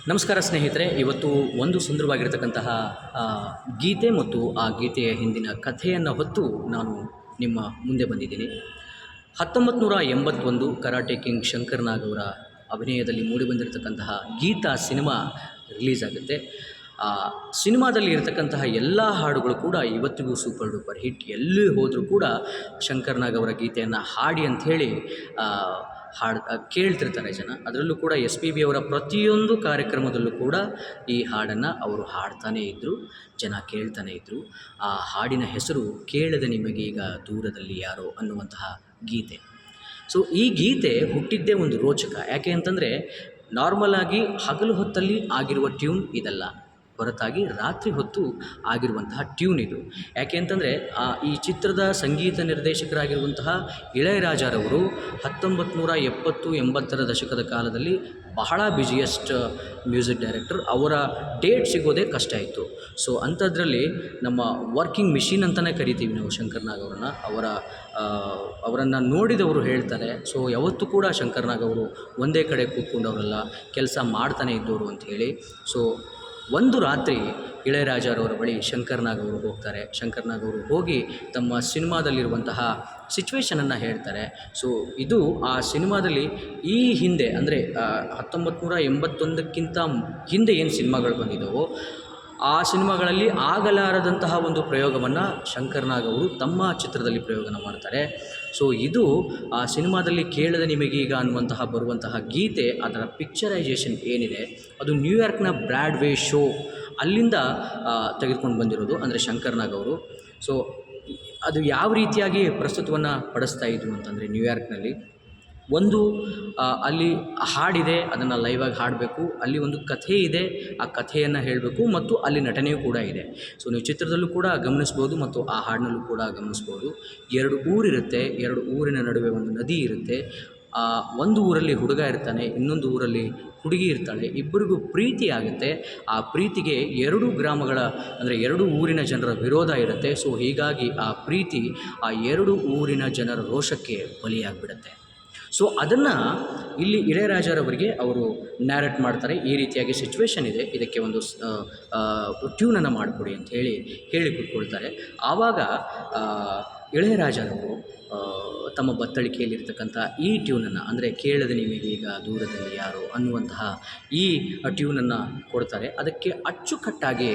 ನಮಸ್ಕಾರ ಸ್ನೇಹಿತರೆ. ಇವತ್ತು ಒಂದು ಸುಂದರವಾಗಿರತಕ್ಕಂತಹ ಗೀತೆ ಮತ್ತು ಆ ಗೀತೆಯ ಹಿಂದಿನ ಕಥೆಯನ್ನು ಹೊತ್ತು ನಾನು ನಿಮ್ಮ ಮುಂದೆ ಬಂದಿದ್ದೀನಿ. 1981 ಕರಾಟೆ ಕಿಂಗ್ ಶಂಕರ್ ನಾಗ್ ಅವರ ಅಭಿನಯದಲ್ಲಿ ಮೂಡಿಬಂದಿರತಕ್ಕಂತಹ ಗೀತಾ ಸಿನಿಮಾ ರಿಲೀಸ್ ಆಗುತ್ತೆ. ಸಿನಿಮಾದಲ್ಲಿ ಇರತಕ್ಕಂತಹ ಎಲ್ಲ ಹಾಡುಗಳು ಕೂಡ ಇವತ್ತಿಗೂ ಸೂಪರ್ ಡೂಪರ್ ಹಿಟ್. ಎಲ್ಲಿ ಹೋದರೂ ಕೂಡ ಶಂಕರ್ ನಾಗ್ ಅವರ ಗೀತೆಯನ್ನು ಹಾಡಿ ಅಂಥೇಳಿ ಕೇಳ್ತಿರ್ತಾರೆ ಜನ. ಅದರಲ್ಲೂ ಕೂಡ SPB ಅವರ ಪ್ರತಿಯೊಂದು ಕಾರ್ಯಕ್ರಮದಲ್ಲೂ ಕೂಡ ಈ ಹಾಡನ್ನು ಅವರು ಹಾಡ್ತಾನೇ ಇದ್ದರು, ಜನ ಕೇಳ್ತಾನೇ ಇದ್ದರು. ಆ ಹಾಡಿನ ಹೆಸರು ಕೇಳದ ನಿಮಗೀಗ ದೂರದಲ್ಲಿ ಯಾರೋ ಅನ್ನುವಂತಹ ಗೀತೆ. ಸೊ ಈ ಗೀತೆ ಹುಟ್ಟಿದ್ದೇ ಒಂದು ರೋಚಕ. ಯಾಕೆ ಅಂತಂದರೆ ನಾರ್ಮಲಾಗಿ ಹಗಲು ಹೊತ್ತಲ್ಲಿ ಆಗಿರುವ ಟ್ಯೂನ್ ಇದಲ್ಲ, ಹೊರತಾಗಿ ರಾತ್ರಿ ಹೊತ್ತು ಆಗಿರುವಂತಹ ಟ್ಯೂನ್ ಇದು. ಯಾಕೆ ಅಂತಂದರೆ ಈ ಚಿತ್ರದ ಸಂಗೀತ ನಿರ್ದೇಶಕರಾಗಿರುವಂತಹ ಇಳಯರಾಜರವರು 1970-80ರ ದಶಕದ ಕಾಲದಲ್ಲಿ ಬಹಳ ಬಿಜಿಯೆಸ್ಟ್ ಮ್ಯೂಸಿಕ್ ಡೈರೆಕ್ಟರ್. ಅವರ ಡೇಟ್ ಸಿಗೋದೇ ಕಷ್ಟ ಇತ್ತು. ಸೊ ಅಂಥದ್ರಲ್ಲಿ ನಮ್ಮ ವರ್ಕಿಂಗ್ ಮಿಷಿನ್ ಅಂತಲೇ ಕರಿತೀವಿ ನಾವು ಶಂಕರ್ ನಾಗ್ ಅವರನ್ನು. ಅವರನ್ನು ನೋಡಿದವರು ಹೇಳ್ತಾರೆ, ಸೊ ಯಾವತ್ತೂ ಕೂಡ ಶಂಕರ್ ನಾಗ್ ಅವರು ಒಂದೇ ಕಡೆ ಕೂತ್ಕೊಂಡವರಲ್ಲ, ಕೆಲಸ ಮಾಡ್ತಾನೆ ಇದ್ದವರು ಅಂಥೇಳಿ. ಸೊ ಒಂದು ರಾತ್ರಿ ಇಳಯರಾಜರವರ ಬಳಿ ಶಂಕರ್ ನಾಗ್ ಅವರು ಹೋಗ್ತಾರೆ. ಶಂಕರ್ ನಾಗ್ ಅವರು ಹೋಗಿ ತಮ್ಮ ಸಿನಿಮಾದಲ್ಲಿರುವಂತಹ ಸಿಚುವೇಷನನ್ನು ಹೇಳ್ತಾರೆ. ಸೊ ಇದು ಆ ಸಿನಿಮಾದಲ್ಲಿ ಈ ಹಿಂದೆ ಅಂದರೆ 1981ಕ್ಕಿಂತ ಹಿಂದೆ ಏನು ಸಿನಿಮಾಗಳು ಬಂದಿದ್ದವೋ ಆ ಸಿನಿಮಾಗಳಲ್ಲಿ ಆಗಲಾರದಂತಹ ಒಂದು ಪ್ರಯೋಗವನ್ನು ಶಂಕರ್ ನಾಗ್ ಅವರು ತಮ್ಮ ಚಿತ್ರದಲ್ಲಿ ಪ್ರಯೋಗನ ಮಾಡ್ತಾರೆ. ಸೊ ಇದು ಆ ಸಿನಿಮಾದಲ್ಲಿ ಕೇಳದ ನಿಮಗೀಗ ಅನ್ನುವಂತಹ ಬರುವಂತಹ ಗೀತೆ, ಅದರ ಪಿಕ್ಚರೈಸೇಷನ್ ಏನಿದೆ ಅದು ನ್ಯೂಯಾರ್ಕ್ನ ಬ್ರಾಡ್ವೇ ಶೋ ಅಲ್ಲಿಂದ ತೆಗೆದುಕೊಂಡು ಬಂದಿರೋದು, ಅಂದರೆ ಶಂಕರ್ ನಾಗ್ ಅವರು. ಸೊ ಅದು ಯಾವ ರೀತಿಯಾಗಿ ಪ್ರಸ್ತುತವನ್ನು ಪಡಿಸ್ತಾ ಇದ್ರು ಅಂತಂದರೆ ನ್ಯೂಯಾರ್ಕ್ನಲ್ಲಿ ಒಂದು ಅಲ್ಲಿ ಹಾಡಿದೆ, ಅದನ್ನು ಲೈವಾಗಿ ಹಾಡಬೇಕು. ಅಲ್ಲಿ ಒಂದು ಕಥೆ ಇದೆ, ಆ ಕಥೆಯನ್ನು ಹೇಳಬೇಕು ಮತ್ತು ಅಲ್ಲಿ ನಟನೆಯೂ ಕೂಡ ಇದೆ. ಸೊ ನೀವು ಚಿತ್ರದಲ್ಲೂ ಕೂಡ ಗಮನಿಸ್ಬೋದು ಮತ್ತು ಆ ಹಾಡಿನಲ್ಲೂ ಕೂಡ ಗಮನಿಸ್ಬೋದು. 2 ಊರಿರುತ್ತೆ, 2 ಊರಿನ ನಡುವೆ ಒಂದು ನದಿ ಇರುತ್ತೆ. ಒಂದು ಊರಲ್ಲಿ ಹುಡುಗ ಇರ್ತಾನೆ, ಇನ್ನೊಂದು ಊರಲ್ಲಿ ಹುಡುಗಿ ಇರ್ತಾಳೆ. ಇಬ್ಬರಿಗೂ ಪ್ರೀತಿ ಆಗುತ್ತೆ. ಆ ಪ್ರೀತಿಗೆ 2 ಗ್ರಾಮಗಳ ಅಂದರೆ 2 ಊರಿನ ಜನರ ವಿರೋಧ ಇರುತ್ತೆ. ಸೊ ಹೀಗಾಗಿ ಆ ಪ್ರೀತಿ ಆ 2 ಊರಿನ ಜನರ ರೋಷಕ್ಕೆ ಬಲಿಯಾಗಿಬಿಡುತ್ತೆ. ಸೊ ಅದನ್ನು ಇಲ್ಲಿ ಇಳಯರಾಜರವರಿಗೆ ಅವರು ನ್ಯಾರೇಟ್ ಮಾಡ್ತಾರೆ. ಈ ರೀತಿಯಾಗಿ ಸಿಚುವೇಷನ್ ಇದೆ, ಇದಕ್ಕೆ ಒಂದು ಟ್ಯೂನನ್ನು ಮಾಡಿಕೊಡಿ ಅಂತ ಹೇಳಿ ಕೂತ್ಕೊಳ್ತಾರೆ. ಆವಾಗ ಇಳಯರಾಜರವರು ತಮ್ಮ ಬತ್ತಳಿಕೆಯಲ್ಲಿರ್ತಕ್ಕಂಥ ಈ ಟ್ಯೂನನ್ನು, ಅಂದರೆ ಕೇಳದ ನಿಮಗೀಗ ದೂರದಲ್ಲಿ ಯಾರೋ ಅನ್ನುವಂತಹ ಈ ಟ್ಯೂನನ್ನು ಕೊಡ್ತಾರೆ. ಅದಕ್ಕೆ ಅಚ್ಚುಕಟ್ಟಾಗಿ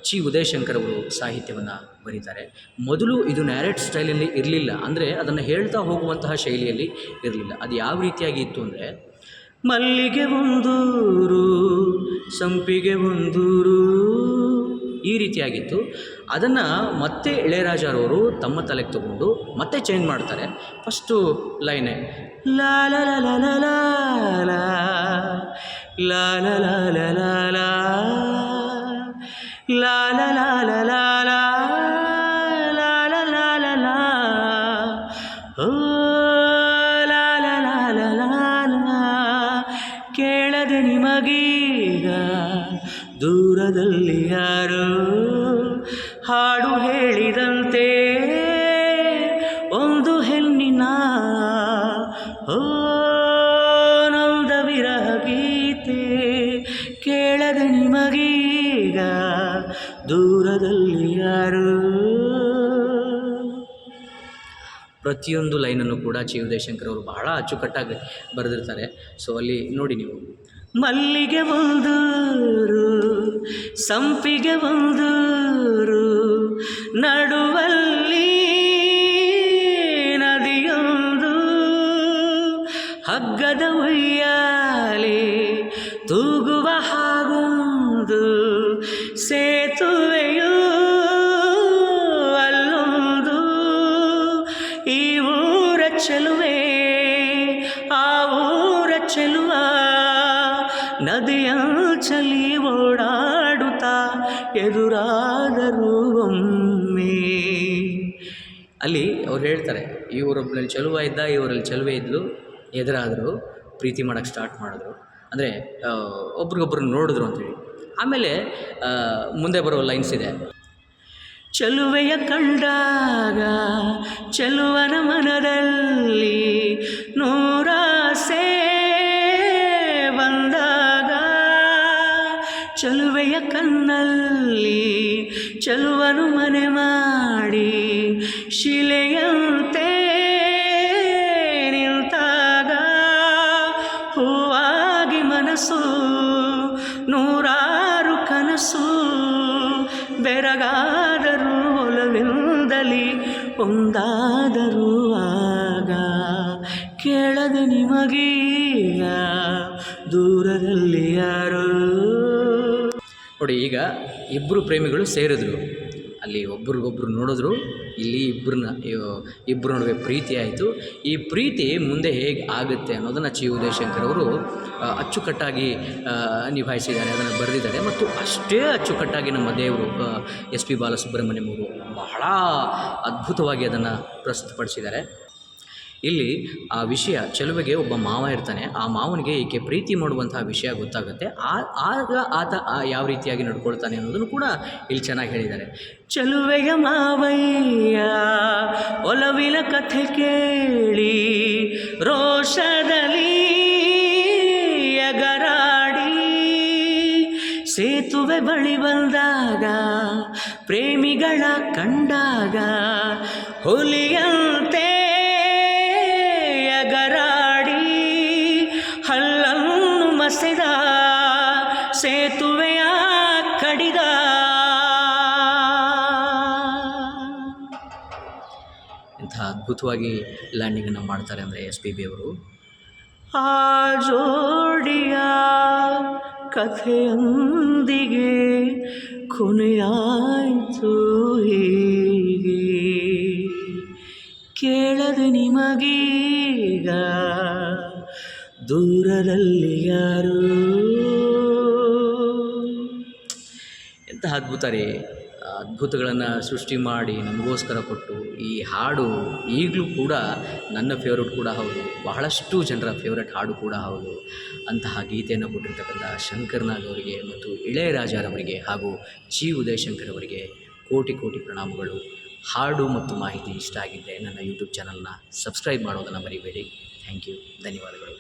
ಚಿ ಉದಯಶಂಕರ್ ಅವರು ಸಾಹಿತ್ಯವನ್ನು ಬರೀತಾರೆ. ಮೊದಲು ಇದು ನ್ಯಾರೇಟ್ ಸ್ಟೈಲಲ್ಲಿ ಇರಲಿಲ್ಲ, ಅಂದರೆ ಅದನ್ನು ಹೇಳ್ತಾ ಹೋಗುವಂತಹ ಶೈಲಿಯಲ್ಲಿ ಇರಲಿಲ್ಲ. ಅದು ಯಾವ ರೀತಿಯಾಗಿ ಇತ್ತು ಅಂದರೆ, ಮಲ್ಲಿಗೆ ಒಂದೂರು ಸಂಪಿಗೆ ಒಂದೂರು ಈ ರೀತಿಯಾಗಿತ್ತು. ಅದನ್ನು ಮತ್ತೆ ಇಳಯರಾಜರವರು ತಮ್ಮ ತಲೆಗೆ ತಗೊಂಡು ಮತ್ತೆ ಚೇಂಜ್ ಮಾಡ್ತಾರೆ. ಫಸ್ಟು ಲೈನೇ ಲಾ ಲ ಲ ಲ ಲ ಲಾ ಲಾ ಲಾ ಲ ಲ ಲ ಲಾ ಲಾ ಲಾ ಲಾ ಲಾ ಲಾ ಲಾ ಲಾ ಲಾ ಲಾ ಲಾ ಲಾ ಲಾ ಓ ಲಾ ಲಾ ಲಾ ಲಾ ಲಾ ಲಾ ಕೇಳದೆ ನಿಮಗೀಗ ದೂರದಲ್ಲಿ ಯಾರೋ ಹಾಡು ಹೇಳಿದಂತೆ ಒಂದು ಹೆಣ್ಣಿನ ಓ ನೊಂದ ವಿರಹ ಗೀತೆ ಕೇಳದೆ ನಿಮಗೀಗ ದೂರದಲ್ಲಿ ಯಾರು. ಪ್ರತಿಯೊಂದು ಲೈನನ್ನು ಕೂಡ ಚಿ ಉದಯಶಂಕರ್ ಅವರು ಬಹಳ ಅಚ್ಚುಕಟ್ಟಾಗಿ ಬರೆದಿರ್ತಾರೆ. ಸೊ ಅಲ್ಲಿ ನೋಡಿ ನೀವು, ಮಲ್ಲಿಗೆ ಒಂದೂರು ಸಂಪಿಗೆ ಒಂದೂರು ನಡುವಲ್ಲಿ ನದಿಯೊಂದು ಹಗ್ಗದ ಉಯ್ಯಾಲೆ ತೂಗುವ ಹಾಗೊಂದು ಸೇತುವೆಯು ಅಲ್ಲೊಂದು ಈ ಊರ ಚೆಲುವೆ ಆ ಊರ ಚೆಲುವ ನದಿಯ ಚಲಿ ಓಡಾಡುತ್ತಾ ಎದುರಾದರೂ ಒಮ್ಮೆ. ಅಲ್ಲಿ ಅವ್ರು ಹೇಳ್ತಾರೆ, ಈ ಊರೊಬ್ಬನಲ್ಲಿ ಚೆಲುವ ಇದ್ದ, ಈ ಊರಲ್ಲಿ ಚೆಲುವೆ ಇದ್ಲು, ಎದುರಾದರು, ಪ್ರೀತಿ ಮಾಡೋಕ್ಕೆ ಸ್ಟಾರ್ಟ್ ಮಾಡಿದ್ರು, ಅಂದರೆ ಒಬ್ರಿಗೊಬ್ರನ್ನ ನೋಡಿದ್ರು ಅಂತೇಳಿ. ಆಮೇಲೆ ಮುಂದೆ ಬರೋ ಲೈನ್ಸ್ ಇದೆ, ಚೆಲುವೆಯ ಕಂಡಾಗ ಚೆಲುವನ ಮನದಲ್ಲಿ ನೂರಾಸೆ ಬಂದ ಚಲುವೆಯ ಕಣ್ಣಲ್ಲಿ ಚಲುವನು ಮನೆ ಮಾಡಿ ಶಿಲೆಯಂತೆ ನಿಂತಾಗ ಹೂವಾಗಿ ಮನಸ್ಸು ನೂರಾರು ಕನಸು ಬೆರಗಾದರೂ ಒಲವಿಂದಲಿ ಒಂದಾದರೂ ಆಗ ಕೇಳದೆ ನಿಮಗೀಗ ದೂರದಲ್ಲಿ ಯಾರೋ. ನೋಡಿ, ಈಗ ಇಬ್ಬರು ಪ್ರೇಮಿಗಳು ಸೇರಿದ್ರು, ಅಲ್ಲಿ ಒಬ್ರಿಗೊಬ್ರು ನೋಡಿದ್ರು, ಇಲ್ಲಿ ಇಬ್ಬರ ನಡುವೆ ಪ್ರೀತಿ ಆಯಿತು. ಈ ಪ್ರೀತಿ ಮುಂದೆ ಹೇಗೆ ಆಗುತ್ತೆ ಅನ್ನೋದನ್ನು ಚಿ ಉದಯಶಂಕರ್ ಅವರು ಅಚ್ಚುಕಟ್ಟಾಗಿ ನಿಭಾಯಿಸಿದ್ದಾರೆ, ಅದನ್ನು ಬರೆದಿದ್ದಾರೆ. ಮತ್ತು ಅಷ್ಟೇ ಅಚ್ಚುಕಟ್ಟಾಗಿ ನಮ್ಮ ದೇವರು ಎಸ್ ಪಿ ಬಾಲಸುಬ್ರಹ್ಮಣ್ಯಂ ಅವರು ಬಹಳ ಅದ್ಭುತವಾಗಿ ಅದನ್ನು ಪ್ರಸ್ತುತಪಡಿಸಿದ್ದಾರೆ. ಇಲ್ಲಿ ಆ ವಿಷಯ, ಚೆಲುವೆಗೆ ಒಬ್ಬ ಮಾವ ಇರ್ತಾನೆ, ಆ ಮಾವನಿಗೆ ಈಕೆ ಪ್ರೀತಿ ಮಾಡುವಂತಹ ವಿಷಯ ಗೊತ್ತಾಗುತ್ತೆ. ಆಗ ಆತ ಯಾವ ರೀತಿಯಾಗಿ ನಡ್ಕೊಳ್ತಾನೆ ಅನ್ನೋದನ್ನು ಕೂಡ ಇಲ್ಲಿ ಚೆನ್ನಾಗಿ ಹೇಳಿದ್ದಾರೆ. ಚೆಲುವೆಯ ಮಾವಯ್ಯ ಒಲವಿನ ಕಥೆ ಕೇಳಿ ರೋಷದಲ್ಲಿ ಎಗರಾಡಿ ಸೇತುವೆ ಬಳಿ ಬಂದಾಗ ಪ್ರೇಮಿಗಳ ಕಂಡಾಗ ಹುಲಿಯಂತೆ ಎಗರಾಡಿ ಹಲ್ಲನ್ನು ಮಸೆದ ಸೇತುವೆಯ ಕಡಿದ. ಇಂಥ ಅದ್ಭುತವಾಗಿ ಲ್ಯಾಂಡಿಂಗನ್ನು ಮಾಡ್ತಾರೆ ಅಂದರೆ ಎಸ್ ಪಿ ಬಿ ಅವರು. ಆ ಜೋಡಿಯ ಕಥೆಯೊಂದಿಗೆ ಕೊನೆಯಾಯಿತು ಹೀಗೆ, ಕೇಳದೆ ನಿಮಗೀಗ ದೂರದಲ್ಲಿ ಯಾರು. ಎಂತಹ ಅದ್ಭುತ ರೀ! ಅದ್ಭುತಗಳನ್ನು ಸೃಷ್ಟಿ ಮಾಡಿ ನಮಗೋಸ್ಕರ ಕೊಟ್ಟು ಈ ಹಾಡು ಈಗಲೂ ಕೂಡ ನನ್ನ ಫೇವ್ರೆಟ್ ಕೂಡ ಹೌದು, ಬಹಳಷ್ಟು ಜನರ ಫೇವ್ರೆಟ್ ಹಾಡು ಕೂಡ ಹೌದು. ಅಂತಹ ಗೀತೆಯನ್ನು ಕೊಟ್ಟಿರ್ತಕ್ಕಂಥ ಶಂಕರ್ ನಾಗ್ ಅವರಿಗೆ ಮತ್ತು ಇಳೆಯರಾಜರವರಿಗೆ ಹಾಗೂ ಚಿ ಉದಯಶಂಕರ್ ಅವರಿಗೆ ಕೋಟಿ ಕೋಟಿ ಪ್ರಣಾಮಗಳು. ಹಾಡು ಮತ್ತು ಮಾಹಿತಿ ಇಷ್ಟ ಆಗಿದ್ದರೆ ನನ್ನ ಯೂಟ್ಯೂಬ್ ಚಾನಲ್ನ ಸಬ್ಸ್ಕ್ರೈಬ್ ಮಾಡೋದನ್ನು ಮರಿಬೇಡಿ. ಥ್ಯಾಂಕ್ ಯು, ಧನ್ಯವಾದಗಳು.